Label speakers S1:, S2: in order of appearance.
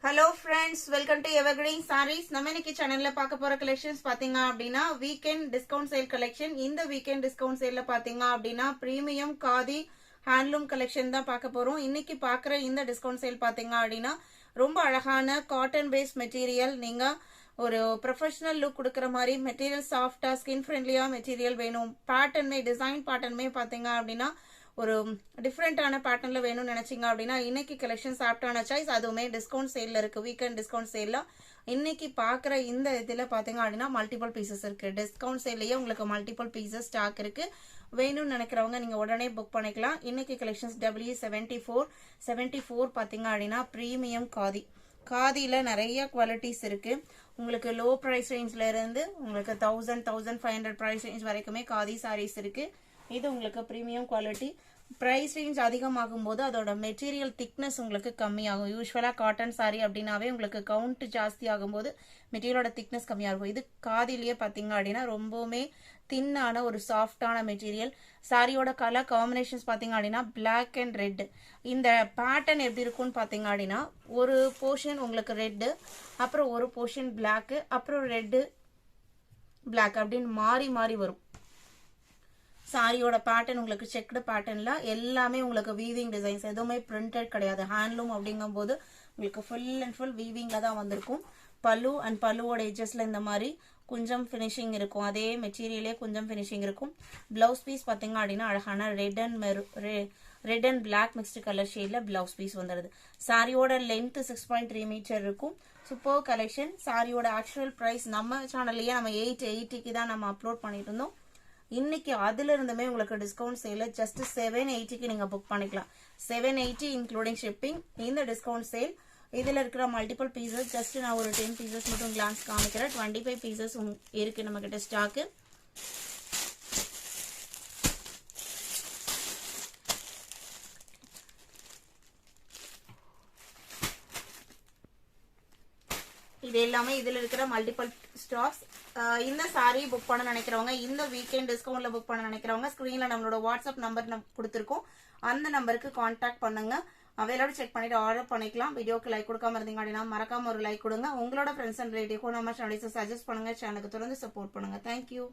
S1: Hello friends, welcome to Evergreen Sarees. நம்ம இன்னைக்கு சேனல்ல பார்க்க போற கலெக்ஷன்ஸ் பாத்தீங்க அப்படினா வீக்கெண்ட் டிஸ்கவுண்ட் சேல் கலெக்ஷன். இந்த வீக்கெண்ட் டிஸ்கவுண்ட் சேல்ல பாத்தீங்க அப்படினா பிரீமியம் காதி ஹேண்ட்லூம் கலெக்ஷன் தான் பார்க்க போறோம். இன்னைக்கு பார்க்குற இந்த டிஸ்கவுண்ட் சேல் பாத்தீங்க அப்படினா ரொம்ப அழகான காட்டன் பேஸ் மெட்டீரியல். நீங்க ஒரு ப்ரொஃபஷனல் லுக் கொடுக்குற மாதிரி மெட்டீரியல் சாஃப்டா ஸ்கின் ஃப்ரெண்ட்லியா மெட்டீரியல் வேணும். பேட்டர்னுமே டிசைன் பேட்டர்னுமே பாத்தீங்க அப்படினா ஒரு டிஃப்ரெண்டான பேட்டர்ன்ல வேணும்னு நினைச்சீங்க அப்படின்னா இன்னைக்கு கலெக்ஷன்ஸ் ஆப்டான சாய்ஸ். அதுவுமே டிஸ்கவுண்ட் சேல்ல இருக்கு. வீக்கெண்ட் டிஸ்கவுண்ட் சேல்ல இன்னைக்கு பாக்குற இந்த இதுல பாத்தீங்க அப்படின்னா மல்டிபிள் பீசஸ் இருக்கு. டிஸ்கவுண்ட் சேல்லையே உங்களுக்கு மல்டிபிள் பீசஸ் ஸ்டாக் இருக்கு. வேணும்னு நினைக்கிறவங்க நீங்க உடனே புக் பண்ணிக்கலாம். இன்னைக்கு கலெக்ஷன்ஸ் W74 பாத்தீங்க அப்படின்னா பிரீமியம் காதி. காதியில நிறைய குவாலிட்டிஸ் இருக்கு. உங்களுக்கு லோ பிரைஸ் ரேஞ்ச்ல இருந்து உங்களுக்கு 1000-1500 பிரைஸ் ரேஞ்ச் வரைக்குமே காதி சாரீஸ் இருக்கு. இது உங்களுக்கு பிரீமியம் குவாலிட்டி. பிரைஸ் ரேஞ்ச் அதிகமாகும் போது அதோட மெட்டீரியல் திக்னஸ் உங்களுக்கு கம்மியாகும். யூஸ்வலா காட்டன் சாரி அப்படின்னாவே உங்களுக்கு கவுண்ட் ஜாஸ்தி ஆகும்போது மெட்டீரியலோட திக்னஸ் கம்மியாகும். இது காதிலேயே பாத்தீங்க அப்படின்னா ரொம்பவுமே தின்னான ஒரு சாஃப்டான மெட்டீரியல். சாரியோட கலர் காம்பினேஷன்ஸ் பாத்தீங்க அப்படின்னா பிளாக் அண்ட் ரெட். இந்த பேட்டர்ன் எப்படி இருக்கும்னு பாத்தீங்க அப்படின்னா ஒரு போர்ஷன் உங்களுக்கு ரெட், அப்புறம் ஒரு போர்ஷன் பிளாக், அப்புறம் ரெட் பிளாக் அப்படின்னு மாறி மாறி வரும். சாரியோட பேட்டர்ன் உங்களுக்கு செக்டு பேட்டர்ன்ல எல்லாமே உங்களுக்கு வீவிங் டிசைன்ஸ், எதுவுமே பிரிண்டட் கிடையாது. ஹேண்ட்லூம் அப்படிங்கும் போது உங்களுக்கு ஃபுல் அண்ட் ஃபுல் வீவிங்ல தான் வந்திருக்கும். பல்லு அண்ட் பல்லுவோட எட்ஜஸ்ல இந்த மாதிரி கொஞ்சம் ஃபினிஷிங் இருக்கும். அதே மெட்டீரியலே கொஞ்சம் ஃபினிஷிங் இருக்கும். பிளவுஸ் பீஸ் பாத்தீங்க அப்படின்னா அழகான red and black mixed colour ஷேட்ல பிளவுஸ் பீஸ் வந்துடுது. சாரியோட லென்த் 6.3 மீட்டர் இருக்கும். Super collection. சாரியோட ஆக்சுவல் பிரைஸ் நம்ம சேனல்லையே நம்ம 880க்கு தான் நம்ம அப்லோட் பண்ணிட்டு இருந்தோம். இன்னைக்கு அதுல இருந்துமே உங்களுக்கு டிஸ்கவுண்ட் சேல ஜஸ்ட் 780க்கு நீங்க புக் பண்ணிக்கலாம். 780 இன்க்ளூடிங் ஷிப்பிங். இந்த டிஸ்கவுண்ட் சேல் இதுல இருக்கிற மல்டிபிள் பீசஸ் ஜஸ்ட் நான் ஒரு 10 பீசஸ் மட்டும் கிளான்ஸ் காமிக்கிறேன். 25 பீசஸ் இருக்கு நம்ம கிட்ட ஸ்டாக்கு. இது எல்லாமே இதுல இருக்கிற மல்டிபிள் ஸ்டாக்ஸ். இந்த சாரி புக் பண்ண நினைக்கிறவங்க, இந்த வீக்கெண்ட் டிஸ்கவுண்ட்ல புக் பண்ண நினைக்கிறவங்க ஸ்கிரீன்ல நம்மளோட வாட்ஸ்அப் நம்பர் கொடுத்துருக்கோம். அந்த நம்பருக்கு கான்டாக்ட் பண்ணுங்க. அவைலோட செக் பண்ணிட்டு ஆர்டர் பண்ணிக்கலாம். வீடியோக்கு லைக் கொடுக்காம இருந்தீங்க அப்படின்னா மறக்காம ஒரு லைக் கொடுங்க. உங்களோட ஃப்ரெண்ட்ஸ் அண்ட் ரிலேட்டிவ்க்கும் நம்ம சேனலை சஜஸ்ட் பண்ணுங்க. சேனலுக்கு தொடர்ந்து சப்போர்ட் பண்ணுங்க. தேங்க்யூ.